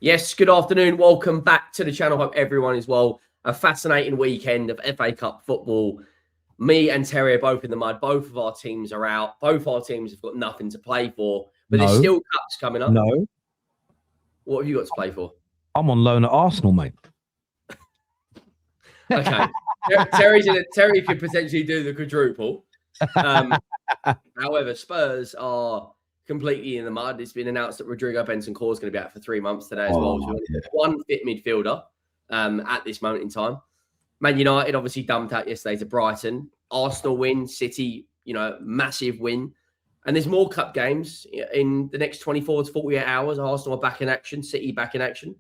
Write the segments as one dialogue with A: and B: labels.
A: Yes, good afternoon. Welcome back to the channel. Hope everyone is well. A fascinating weekend of FA Cup football. Me and Terry are both in the mud. Both of our teams are out. Both our teams have got nothing to play for, but there's still cups coming up.
B: No.
A: What have you got to play for?
B: I'm on loan at Arsenal, mate.
A: Okay. Terry could potentially do the quadruple. However, Spurs are completely in the mud. It's been announced that Rodrigo Bentancur is going to be out for 3 months today as well. So one fit midfielder at this moment in time. Man United obviously dumped out yesterday to Brighton. Arsenal win. City, massive win. And there's more cup games in the next 24 to 48 hours. Arsenal are back in action. City back in action.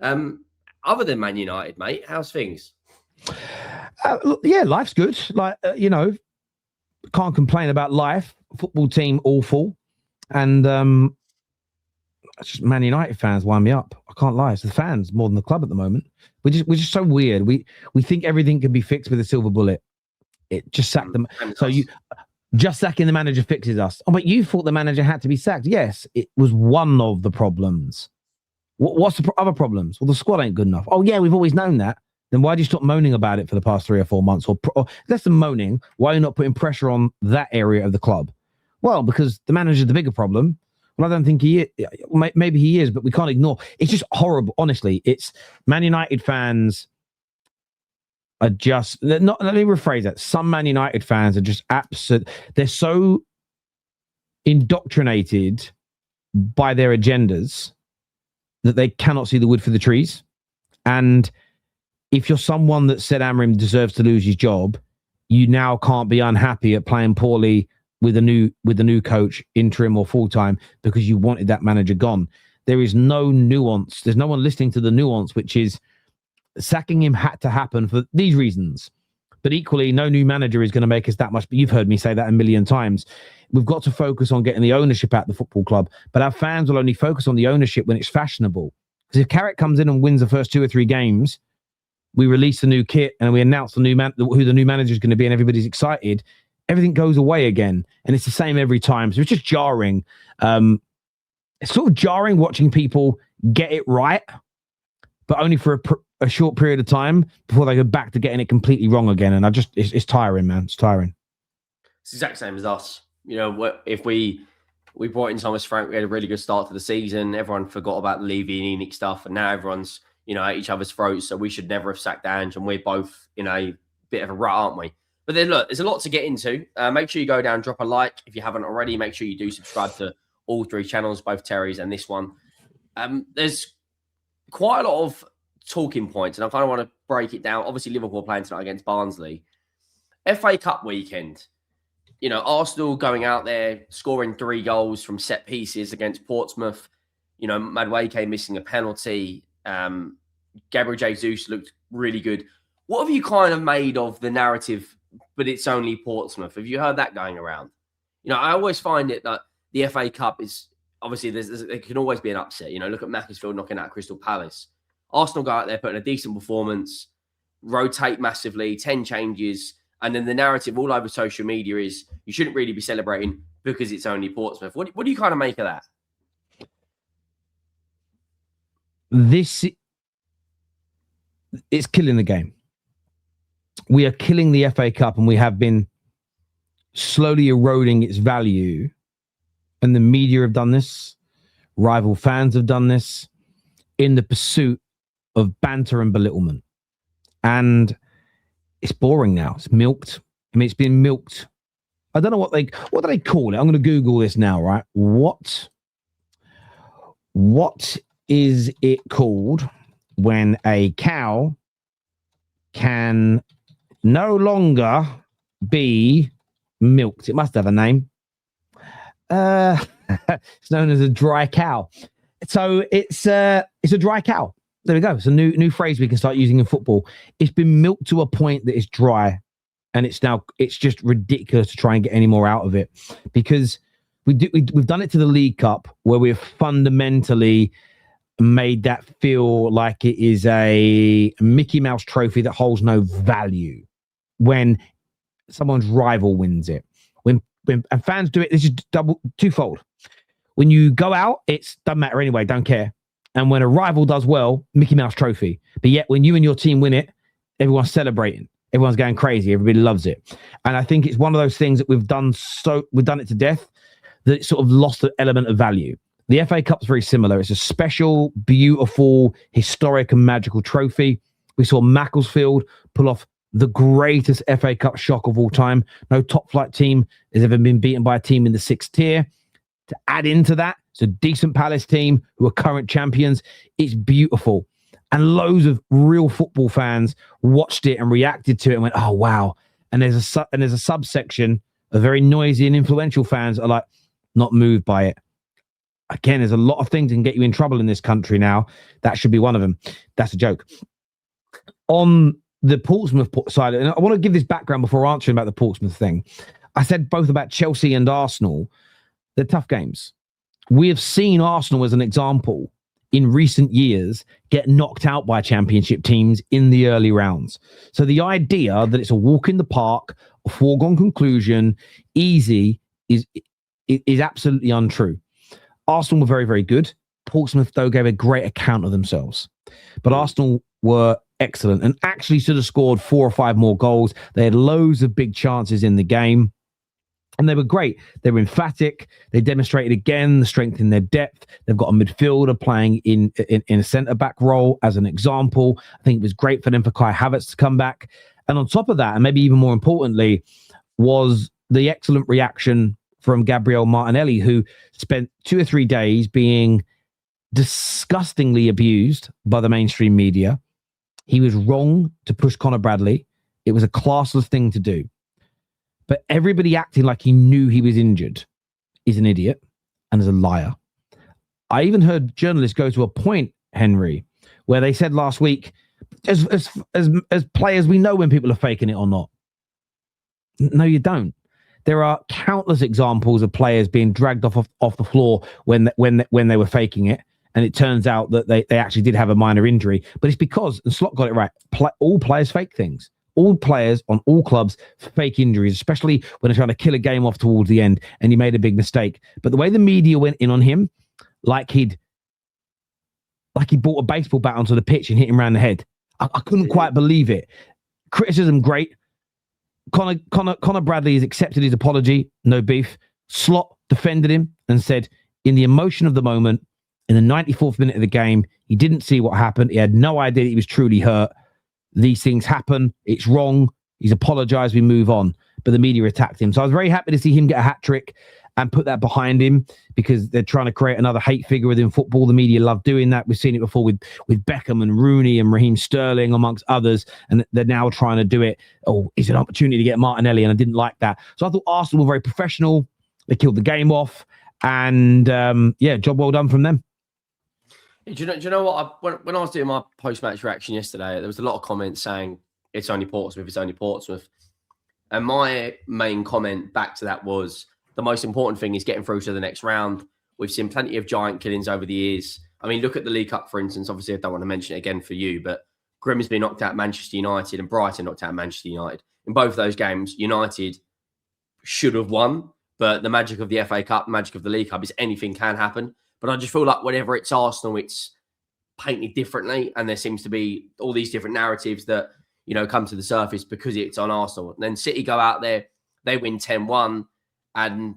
A: Other than Man United, mate, how's things?
B: Yeah, life's good. Can't complain about life. Football team awful. And just Man United fans wind me up. I can't lie. It's the fans more than the club at the moment. We're just so weird. We think everything can be fixed with a silver bullet. It just sacked them. So just sacking the manager fixes us. Oh, but you thought the manager had to be sacked. Yes, it was one of the problems. What's the other problems? Well, the squad ain't good enough. Oh, yeah, we've always known that. Then why do you stop moaning about it for the past 3 or 4 months? Or less than moaning, why are you not putting pressure on that area of the club? Well, because the manager's the bigger problem. Well, I don't think he is. Maybe he is, but we can't ignore. It's just horrible. Honestly, it's Man United fans are just not. Let me rephrase that. Some Man United fans are just absolute. They're so indoctrinated by their agendas that they cannot see the wood for the trees. And if you're someone that said Amrim deserves to lose his job, you now can't be unhappy at playing poorly with a new coach, interim or full time, because you wanted that manager gone. There is no nuance. There's no one listening to the nuance, which is sacking him had to happen for these reasons. But equally, no new manager is going to make us that much. But you've heard me say that a million times. We've got to focus on getting the ownership at the football club. But our fans will only focus on the ownership when it's fashionable. Because if Carrick comes in and wins the first 2 or 3 games, we release the new kit and we announce who the new manager is going to be, and everybody's excited. Everything goes away again, and it's the same every time. So it's just jarring. It's sort of jarring watching people get it right, but only for a short period of time before they go back to getting it completely wrong again. And it's tiring, man. It's tiring.
A: It's the exact same as us. If we brought in Thomas Frank, we had a really good start to the season. Everyone forgot about the Levy and Enoch stuff, and now everyone's at each other's throats. So we should never have sacked Ange, and we're both in a bit of a rut, aren't we? But then look, there's a lot to get into. Make sure you go down, drop a like if you haven't already. Make sure you do subscribe to all 3 channels, both Terry's and this one. There's quite a lot of talking points, and I kind of want to break it down. Obviously, Liverpool playing tonight against Barnsley. FA Cup weekend. Arsenal going out there, scoring 3 goals from set pieces against Portsmouth. Madueke missing a penalty. Gabriel Jesus looked really good. What have you kind of made of the narrative, but it's only Portsmouth? Have you heard that going around? I always find it that the FA Cup is, obviously, there can always be an upset. Look at Macclesfield knocking out Crystal Palace. Arsenal go out there, putting a decent performance, rotate massively, 10 changes, and then the narrative all over social media is you shouldn't really be celebrating because it's only Portsmouth. What do you kind of make of that?
B: It's killing the game. We are killing the FA Cup, and we have been slowly eroding its value. And the media have done this. Rival fans have done this in the pursuit of banter and belittlement. And it's boring now. It's milked. I mean, it's been milked. I don't know what do they call it? I'm going to Google this now, right? What is it called when a cow can no longer be milked? It must have a name. It's known as a dry cow. So it's a dry cow. There we go. It's a new phrase we can start using in football. It's been milked to a point that it's dry, and it's just ridiculous to try and get any more out of it, because we've done it to the League Cup, where we've fundamentally made that feel like it is a Mickey Mouse trophy that holds no value when someone's rival wins it. When and fans do it, this is twofold. When you go out, it doesn't matter anyway, don't care. And when a rival does well, Mickey Mouse Trophy. But yet when you and your team win it, everyone's celebrating. Everyone's going crazy. Everybody loves it. And I think it's one of those things that we've done it to death, that it sort of lost the element of value. The FA Cup's very similar. It's a special, beautiful, historic and magical trophy. We saw Macclesfield pull off the greatest FA Cup shock of all time. No top flight team has ever been beaten by a team in the 6th tier. To add into that, it's a decent Palace team who are current champions. It's beautiful. And loads of real football fans watched it and reacted to it and went, oh, wow. And there's a subsection of very noisy and influential fans that are like, not moved by it. Again, there's a lot of things that can get you in trouble in this country now. That should be one of them. That's a joke. On the Portsmouth side, and I want to give this background before answering about the Portsmouth thing. I said both about Chelsea and Arsenal. They're tough games. We have seen Arsenal as an example in recent years get knocked out by championship teams in the early rounds. So the idea that it's a walk in the park, a foregone conclusion, easy, is absolutely untrue. Arsenal were very, very good. Portsmouth, though, gave a great account of themselves. But Arsenal were excellent and actually should have scored 4 or 5 more goals. They had loads of big chances in the game. And they were great. They were emphatic. They demonstrated again the strength in their depth. They've got a midfielder playing in a centre-back role as an example. I think it was great for them for Kai Havertz to come back. And on top of that, and maybe even more importantly, was the excellent reaction from Gabriel Martinelli, who spent 2 or 3 days being disgustingly abused by the mainstream media. He was wrong to push Conor Bradley. It was a classless thing to do. But everybody acting like he knew he was injured is an idiot and is a liar. I even heard journalists go to a point, Henry, where they said last week, as players, we know when people are faking it or not. No, you don't. There are countless examples of players being dragged off the floor when they were faking it, and it turns out that they actually did have a minor injury. But it's because, and Slot got it right, all players fake things. All players on all clubs fake injuries, especially when they're trying to kill a game off towards the end, and he made a big mistake. But the way the media went in on him, like he brought a baseball bat onto the pitch and hit him around the head. I couldn't quite believe it. Criticism, great. Conor Bradley has accepted his apology, no beef. Slot defended him and said, in the emotion of the moment, in the 94th minute of the game, he didn't see what happened. He had no idea he was truly hurt. These things happen. It's wrong. He's apologized. We move on. But the media attacked him. So I was very happy to see him get a hat trick and put that behind him, because they're trying to create another hate figure within football. The media love doing that. We've seen it before with Beckham and Rooney and Raheem Sterling, amongst others. And they're now trying to do it. Oh, it's an opportunity to get Martinelli. And I didn't like that. So I thought Arsenal were very professional. They killed the game off. And job well done from them.
A: Do you know what? When I was doing my post-match reaction yesterday, there was a lot of comments saying it's only Portsmouth. And my main comment back to that was, the most important thing is getting through to the next round. We've seen plenty of giant killings over the years. I mean, look at the League Cup, for instance. Obviously, I don't want to mention it again for you, but Grimsby knocked out Manchester United and Brighton knocked out Manchester United. In both of those games, United should have won, but the magic of the FA Cup, the magic of the League Cup is anything can happen. But I just feel like whenever it's Arsenal, it's painted differently, and there seems to be all these different narratives that, come to the surface because it's on Arsenal. And then City go out there, they win 10-1, and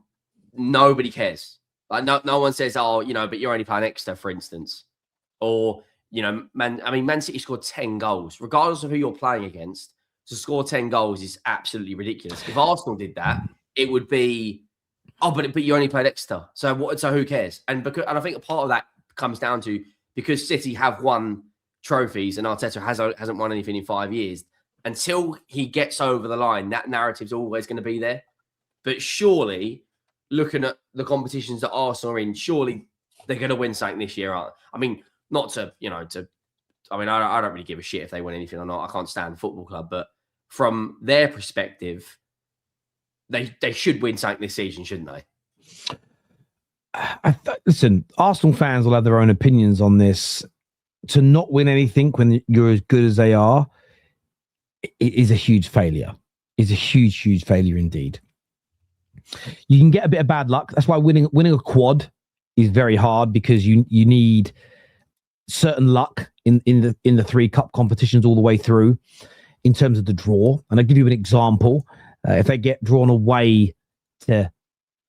A: nobody cares. Like no one says, but you're only playing Exeter, for instance. Or, Man City scored 10 goals. Regardless of who you're playing against, to score 10 goals is absolutely ridiculous. If Arsenal did that, it would be, but you only played Exeter. So who cares? And I think a part of that comes down to, because City have won trophies and Arteta hasn't won anything in 5 years, until he gets over the line, that narrative's always going to be there. But surely, looking at the competitions that Arsenal are in, surely they're going to win something this year, aren't they? I mean, I don't really give a shit if they win anything or not. I can't stand the football club. But from their perspective, they should win something this season, shouldn't they?
B: Listen, Arsenal fans will have their own opinions on this. To not win anything when you're as good as they are, it is a huge failure. It's a huge, huge failure indeed. You can get a bit of bad luck. That's why winning a quad is very hard, because you need certain luck in the 3 cup competitions all the way through in terms of the draw. And I'll give you an example. If they get drawn away to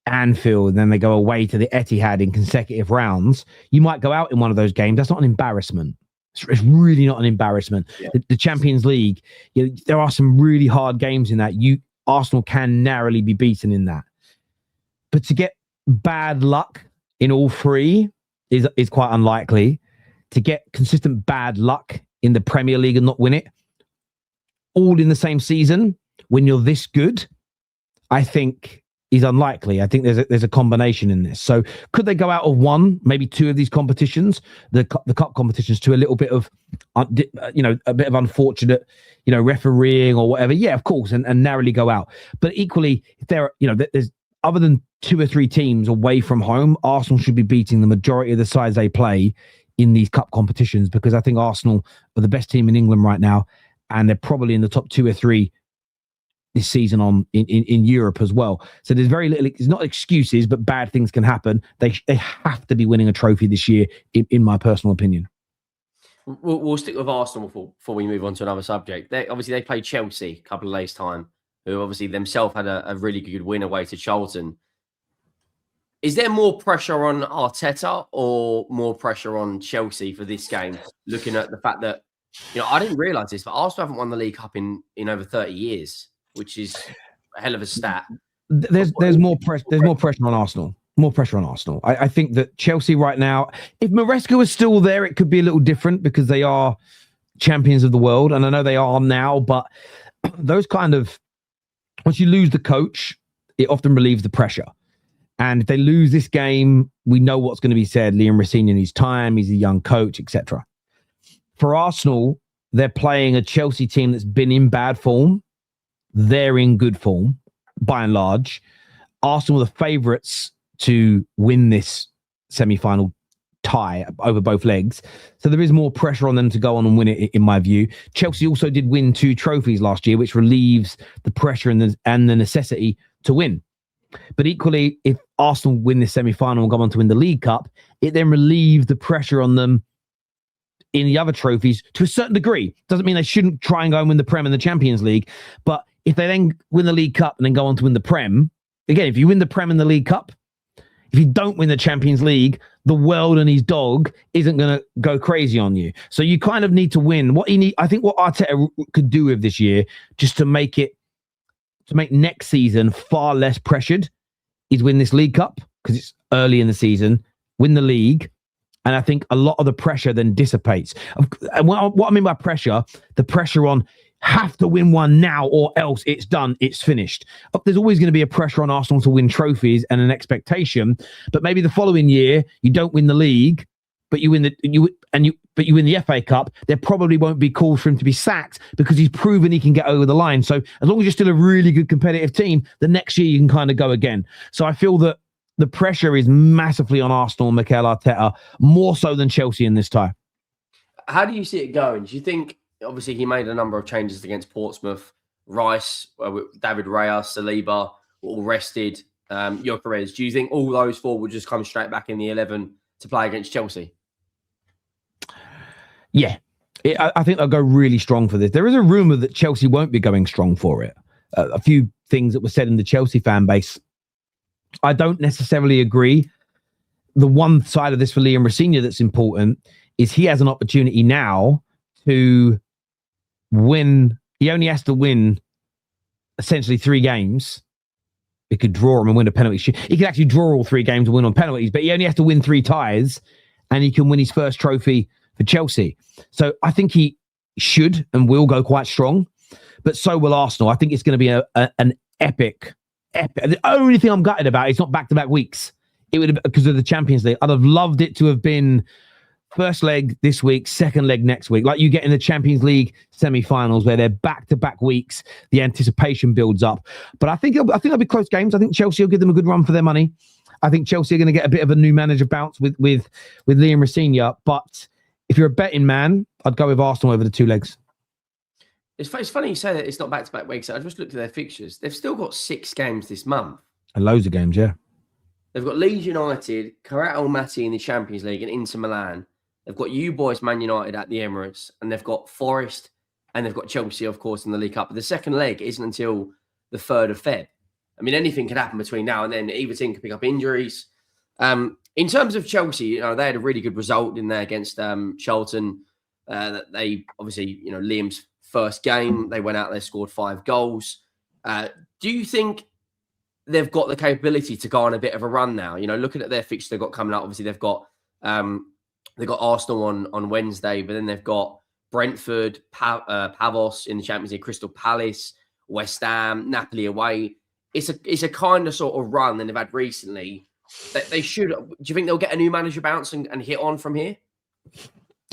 B: Anfield and then they go away to the Etihad in consecutive rounds, you might go out in one of those games. That's not an embarrassment. It's really not an embarrassment. Yeah. The Champions League, there are some really hard games in that. Arsenal can narrowly be beaten in that. But to get bad luck in all 3 is quite unlikely. To get consistent bad luck in the Premier League and not win it, all in the same season, when you're this good, I think is unlikely. I think there's a combination in this. So could they go out of 1, maybe 2 of these competitions, the cup competitions, to a little bit of, a bit of unfortunate, refereeing or whatever? Yeah, of course, and narrowly go out. But equally, if there's other than 2 or 3 teams away from home, Arsenal should be beating the majority of the sides they play in these cup competitions, because I think Arsenal are the best team in England right now, and they're probably in the top 2 or 3 this season in Europe as well. So there's very little, it's not excuses, but bad things can happen. They have to be winning a trophy this year, in my personal opinion.
A: We'll stick with Arsenal before we move on to another subject. They played Chelsea a couple of days' time, who obviously themselves had a really good win away to Charlton. Is there more pressure on Arteta or more pressure on Chelsea for this game, looking at the fact that, I didn't realise this, but Arsenal haven't won the League Cup in over 30 years, which is a hell of a stat.
B: There's more pressure on Arsenal. More pressure on Arsenal. I think that Chelsea right now, if Maresca was still there, it could be a little different, because they are champions of the world, and I know they are now, but those kind of, once you lose the coach, it often relieves the pressure. And if they lose this game, we know what's going to be said. Liam Rossini needs time. He's a young coach, etc. For Arsenal, they're playing a Chelsea team that's been in bad form. They're in good form, by and large. Arsenal are the favourites to win this semi-final tie over both legs. So there is more pressure on them to go on and win it, in my view. Chelsea also did win 2 trophies last year, which relieves the pressure and the necessity to win. But equally, if Arsenal win this semi-final and go on to win the League Cup, it then relieves the pressure on them in the other trophies to a certain degree. Doesn't mean they shouldn't try and go and win the Prem and the Champions League, but if they then win the League Cup and then go on to win the Prem, again, if you win the Prem and the League Cup, if you don't win the Champions League, the world and his dog isn't going to go crazy on you. So you kind of need to win. I think what Arteta could do with this year, just to make next season far less pressured, is win this League Cup, because it's early in the season, win the league, and I think a lot of the pressure then dissipates. And what I mean by pressure, the pressure on have to win one now or else it's done, it's finished. There's always going to be a pressure on Arsenal to win trophies and an expectation, but maybe the following year you don't win the league, but you win the FA Cup, there probably won't be calls for him to be sacked, because he's proven he can get over the line. So as long as you're still a really good competitive team, the next year you can kind of go again. So I feel that the pressure is massively on Arsenal and Mikel Arteta, more so than Chelsea in this tie.
A: How do you see it going? Do you think, obviously he made a number of changes against Portsmouth, Rice, David Raya, Saliba were all rested, Gyökeres. Do you think all those 4 will just come straight back in the 11 to play against Chelsea?
B: Yeah, I think they'll go really strong for this. There is a rumour that Chelsea won't be going strong for it. A few things that were said in the Chelsea fan base, I don't necessarily agree. The one side of this for Liam Rossini that's important is he has an opportunity now to win. He only has to win essentially 3 games. He could draw them and win a penalty. He could actually draw all 3 games and win on penalties, but he only has to win 3 ties, and he can win his first trophy for Chelsea. So I think he should and will go quite strong, but so will Arsenal. I think it's going to be an epic. The only thing I'm gutted about is not back-to-back weeks. It would have, because of the Champions League. I'd have loved it to have been first leg this week, second leg next week, like you get in the Champions League semi-finals where they're back-to-back weeks. The anticipation builds up, but I think it'll be close games. I think Chelsea will give them a good run for their money. I think Chelsea are going to get a bit of a new manager bounce with Liam Rossini. But if you're a betting man, I'd go with Arsenal over the 2 legs.
A: It's funny you say that it's not back-to-back weeks. I just looked at their fixtures. They've still got 6 games this month.
B: And loads of games, yeah.
A: They've got Leeds United, Real Madrid in the Champions League, and Inter Milan. They've got you boys, Man United, at the Emirates, and they've got Forest, and they've got Chelsea, of course, in the League Cup. But the second leg isn't until the 3rd of Feb. I mean, anything could happen between now and then. Either team could pick up injuries. In terms of Chelsea, they had a really good result in there against Charlton. They obviously, Liam's first game, they went out there, scored 5 goals. Do you think they've got the capability to go on a bit of a run now? Looking at their fixture they've got coming up, obviously they've got Arsenal on Wednesday, but then they've got Brentford, Pavos in the Champions League, Crystal Palace, West Ham, Napoli away. It's a kind of sort of run that they've had recently. They should. Do you think they'll get a new manager bounce and hit on from here?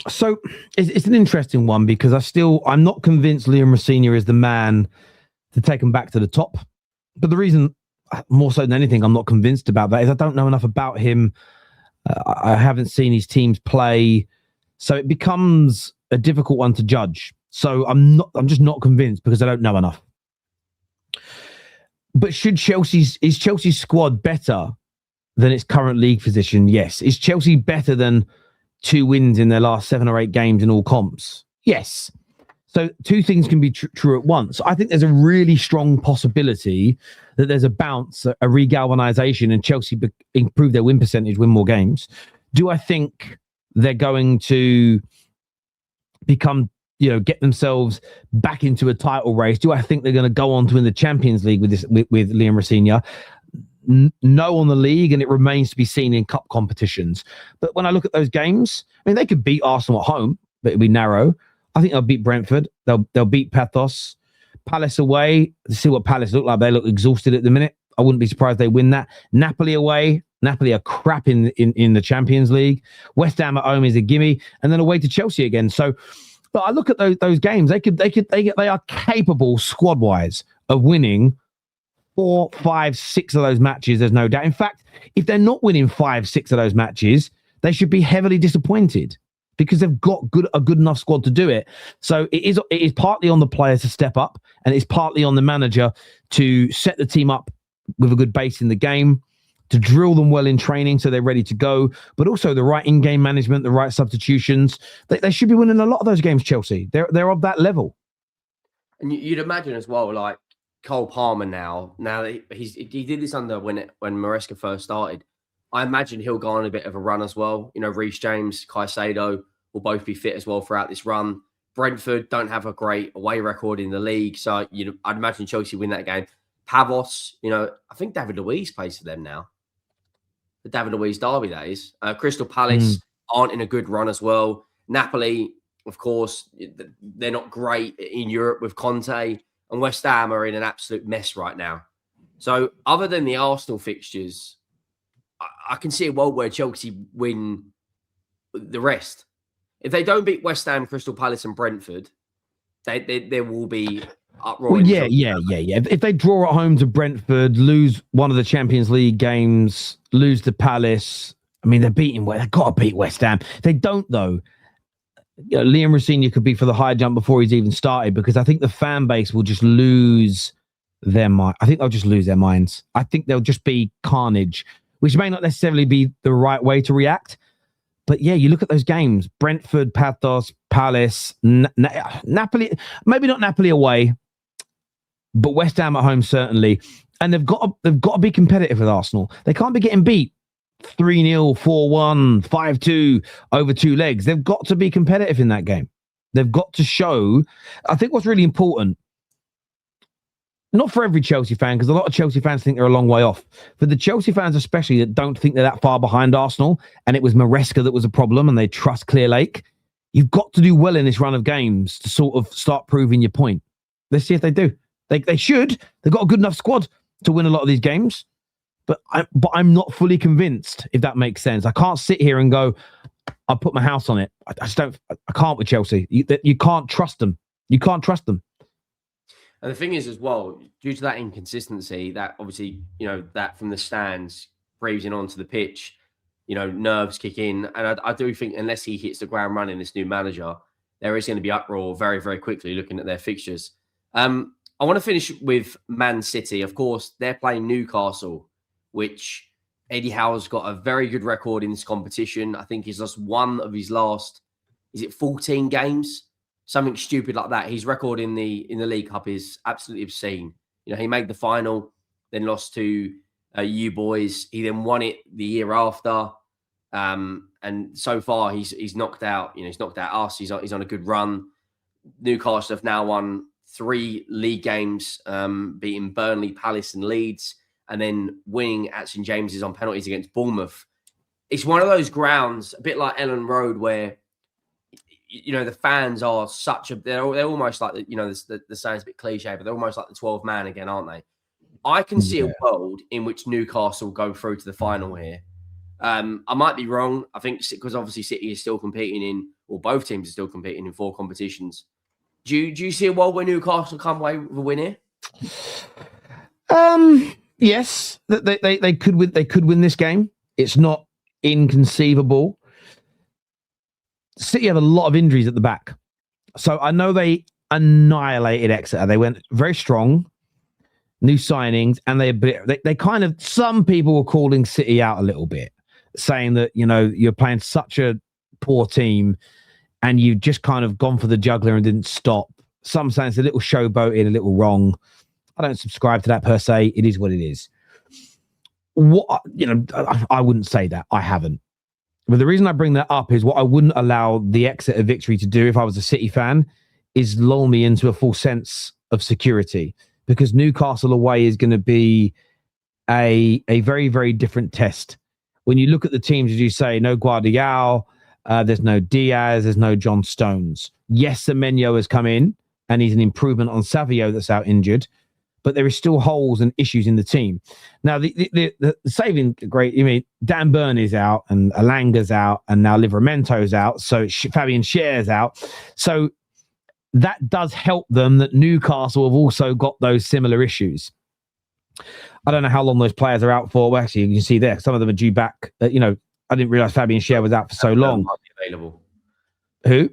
B: So it's an interesting one because I'm not convinced Liam Rosenior is the man to take them back to the top. But the reason, more so than anything, I'm not convinced about that is I don't know enough about him. I haven't seen his teams play, so it becomes a difficult one to judge. So I'm just not convinced because I don't know enough. But is Chelsea's squad better than its current league position? Yes. Is Chelsea better than 2 wins in their last 7 or 8 games in all comps? Yes. So 2 things can be true at once. I think there's a really strong possibility that there's a bounce, a regalvanization, and Chelsea improve their win percentage, win more games. Do I think they're going to become, get themselves back into a title race? Do I think they're going to go on to win the Champions League with Liam Rosenior? No on the league, and it remains to be seen in cup competitions. But when I look at those games, I mean, they could beat Arsenal at home, but it'll be narrow. I think they'll beat Brentford. They'll beat Pathos. Palace away. To see what Palace look like. They look exhausted at the minute. I wouldn't be surprised they win that. Napoli away. Napoli are crap in the Champions League. West Ham at home is a gimme, and then away to Chelsea again. So, but I look at those games. They are capable squad wise of winning 4, 5, 6 of those matches. There's no doubt. In fact, if they're not winning 5, 6 of those matches, they should be heavily disappointed because they've got a good enough squad to do it. So it is partly on the players to step up, and it's partly on the manager to set the team up with a good base in the game, to drill them well in training so they're ready to go, but also the right in-game management, the right substitutions. They should be winning a lot of those games, Chelsea. They're of that level.
A: And you'd imagine as well, like Cole Palmer now that he did this under when Maresca first started. I imagine he'll go on a bit of a run as well. Reece James, Caicedo will both be fit as well throughout this run. Brentford don't have a great away record in the league, so I'd imagine Chelsea win that game. Pavos, I think David Luiz plays for them now. The David Luiz derby, that is. Crystal Palace aren't in a good run as well. Napoli, of course, they're not great in Europe with Conte, and West Ham are in an absolute mess right now. So other than the Arsenal fixtures, I can see a world where Chelsea win the rest. If they don't beat West Ham, Crystal Palace and Brentford, there will be uproar.
B: Well, yeah. If they draw at home to Brentford, lose one of the Champions League games, lose to Palace, I mean, they've got to beat West Ham. If they don't, though, Liam Rosenior could be for the high jump before he's even started, because I think the fan base will just lose their mind. I think they'll just lose their minds. I think they'll just be carnage, which may not necessarily be the right way to react. But yeah, you look at those games: Brentford, Pathos, Palace, Napoli. Maybe not Napoli away, but West Ham at home certainly. And they've got to be competitive with Arsenal. They can't be getting beat 3-0, 4-1, 5-2 over 2 legs. They've got to be competitive in that game. They've got to show. I think what's really important, not for every Chelsea fan, because a lot of Chelsea fans think they're a long way off. For the Chelsea fans especially that don't think they're that far behind Arsenal, and it was Maresca that was a problem and they trust Clear Lake, you've got to do well in this run of games to sort of start proving your point. Let's see if they do. They should. They've got a good enough squad to win a lot of these games. But I'm not fully convinced, if that makes sense. I can't sit here and go, I'll put my house on it. I just don't. I can't with Chelsea. You can't trust them. You can't trust them.
A: And the thing is, as well, due to that inconsistency, that obviously, that from the stands breezing onto the pitch, nerves kick in. And I do think unless he hits the ground running, this new manager, there is going to be uproar very, very quickly looking at their fixtures. I want to finish with Man City. Of course, they're playing Newcastle, which Eddie Howe's got a very good record in this competition. I think he's lost one of his last, 14 games? Something stupid like that. His record in the League Cup is absolutely obscene. He made the final, then lost to you boys. He then won it the year after. And so far he's knocked out, he's knocked out us. He's on a good run. Newcastle have now won 3 league games, beating Burnley, Palace and Leeds, and then winning at St James's on penalties against Bournemouth. It's one of those grounds, a bit like Ellen Road, where the fans are they're almost like the saying's a bit cliche, but they're almost like the 12 man again, aren't they? I can see a world in which Newcastle go through to the final here. I might be wrong. I think because obviously City is still competing both teams are still competing in 4 competitions. Do you see a world where Newcastle come away with a win here?
B: Yes, they could win. They could win this game. It's not inconceivable. City have a lot of injuries at the back, so I know they annihilated Exeter. They went very strong, new signings, and they kind of, some people were calling City out a little bit, saying that you're playing such a poor team and you've just kind of gone for the juggler and didn't stop. Some saying it's a little showboating, a little wrong. I don't subscribe to that per se. It is what it is. I wouldn't say that. I haven't. But the reason I bring that up is what I wouldn't allow the Exeter victory to do if I was a City fan is lull me into a full sense of security, because Newcastle away is going to be a very, very different test. When you look at the teams, as you say, no Guardiola, there's no Diaz, there's no John Stones. Yes, Semenyo has come in and he's an improvement on Savio that's out injured, but there is still holes and issues in the team. Now, the saving, great. Dan Burn is out and Alanga's out and now Livramento's out. So Fabian Schär's out. So that does help them that Newcastle have also got those similar issues. I don't know how long those players are out for. Well, actually, you can see there, some of them are due back. I didn't realize Fabian Schär was out for so long.
A: Might be available.
B: Who?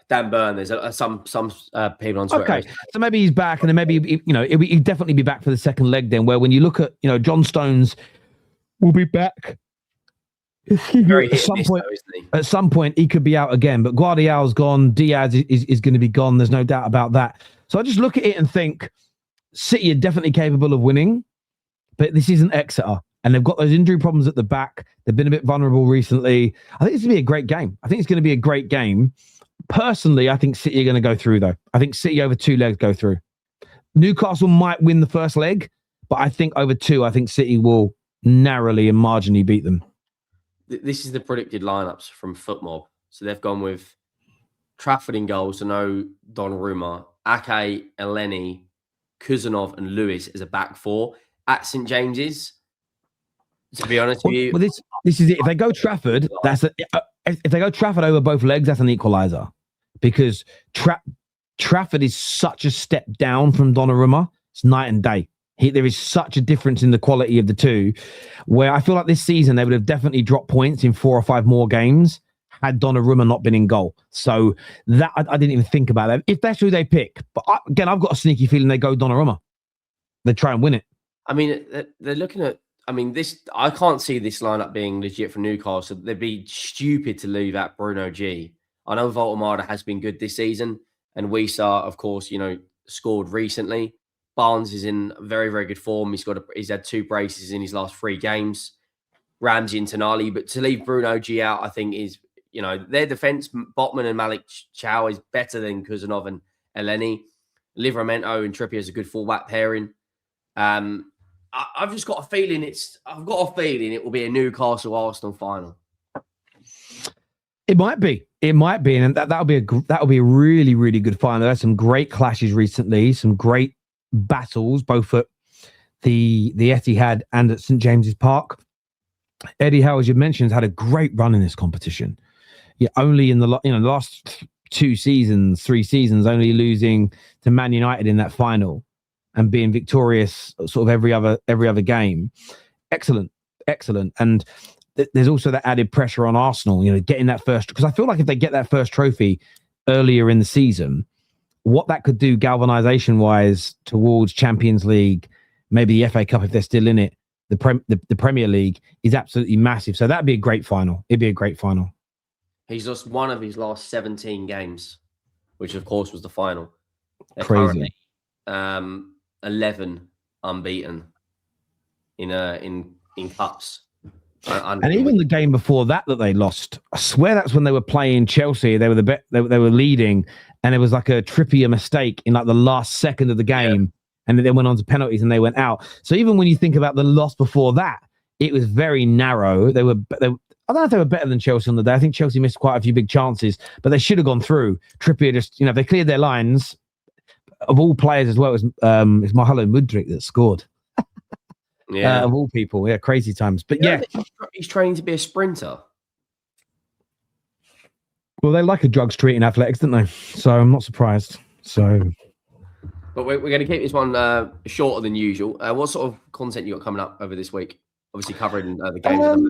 A: Dan Burn. There's some people on Twitter.
B: Okay, so maybe he's back, and then maybe he'd definitely be back for the second leg. Then, where when you look at John Stones will be back. At some point, he could be out again. But Guardiola's gone. Diaz is going to be gone. There's no doubt about that. So I just look at it and think City are definitely capable of winning, but this isn't Exeter. And they've got those injury problems at the back. They've been a bit vulnerable recently. I think it's going to be a great game. Personally, I think City are going to go through, though. I think City over 2 legs go through. Newcastle might win the first leg, but I think over 2, I think City will narrowly and marginally beat them.
A: This is the predicted lineups from FootMob. So they've gone with Trafford in goals, so no Donnarumma, Ake, Elneny, Kuzanov and Lewis as a back 4. At St James's, to be honest with you...
B: Well, this is it. If they go Trafford, if they go Trafford over both legs, that's an equaliser. Because Trafford is such a step down from Donnarumma. It's night and day. There is such a difference in the quality of the two, where I feel like this season they would have definitely dropped points in 4 or 5 more games had Donnarumma not been in goal. So that I didn't even think about that. If that's who they pick. But again, I've got a sneaky feeling they go Donnarumma. They try and win it.
A: I mean, they're looking at... this. I can't see this lineup being legit for Newcastle. They'd be stupid to leave out Bruno G. I know Voltemada has been good this season, and Wisa, of course, scored recently. Barnes is in very, very good form. He's had 2 braces in his last 3 games. Ramsey and Tonali, but to leave Bruno G out, I think is their defense. Botman and Malik Chow is better than Kuzanov and Elneny. Livramento and Trippier is a good fullback pairing. I've just got a feeling it will be a Newcastle-Arsenal final.
B: It might be, and that'll be a really, really good final. There's some great clashes recently, some great battles, both at the Etihad and at St James's Park. Eddie Howe, as you mentioned, has had a great run in this competition. Yeah, only in the last 3 seasons, only losing to Man United in that final, and being victorious sort of every other game. Excellent. And there's also that added pressure on Arsenal, getting that first, because I feel like if they get that first trophy earlier in the season, what that could do galvanization wise towards Champions League, maybe the FA Cup if they're still in it, the Premier League is absolutely massive. So that'd be a great final. It'd be a great final.
A: He's lost one of his last 17 games, which of course was the final. They're
B: Crazy.
A: currently 11 unbeaten in cups.
B: And even the game before that they lost, I swear that's when they were playing Chelsea. They were they were leading, and it was like a Trippier mistake in like the last second of the game, and then they went on to penalties and they went out. So even when you think about the loss before that, it was very narrow. I don't know if they were better than Chelsea on the day. I think Chelsea missed quite a few big chances, but they should have gone through. Trippier just, they cleared their lines. Of all players as well, it's Mahalo Mudryk that scored. Of all people, crazy times. But
A: he's training to be a sprinter.
B: Well, they like a drug street in athletics, don't they? So I'm not surprised. So,
A: but we're going to keep this one shorter than usual. What sort of content you got coming up over this week? Obviously covering the games.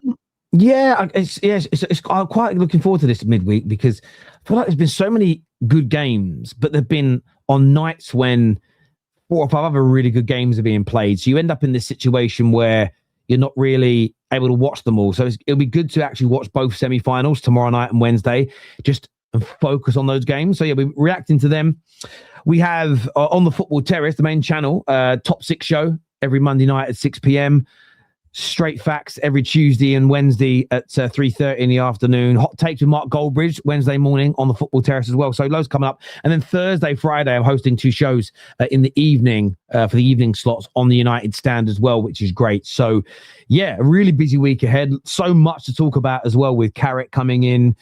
A: I'm quite looking forward to this midweek because I feel like there's been so many good games, but they've been on nights when 4 or 5 other really good games are being played. So you end up in this situation where you're not really able to watch them all. So it'll be good to actually watch both semi-finals tomorrow night and Wednesday, just and focus on those games. So we're reacting to them. We have on the Football Terrace, the main channel, Top 6 show every Monday night at 6 p.m. Straight Facts every Tuesday and Wednesday at 3:30 in the afternoon. Hot Takes with Mark Goldbridge Wednesday morning on the Football Terrace as well. So loads coming up. And then Thursday, Friday, I'm hosting 2 shows in the evening for the evening slots on the United Stand as well, which is great. So, a really busy week ahead. So much to talk about as well with Carrick coming in,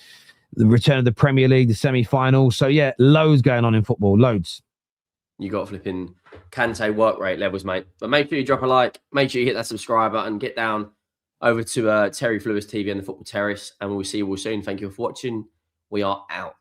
A: the return of the Premier League, the semi-finals. So, loads going on in football. Loads. You got flipping Kante work rate levels, mate. But make sure you drop a like. Make sure you hit that subscribe button. Get down over to Terry Flewis TV and the Football Terrace. And we'll see you all soon. Thank you for watching. We are out.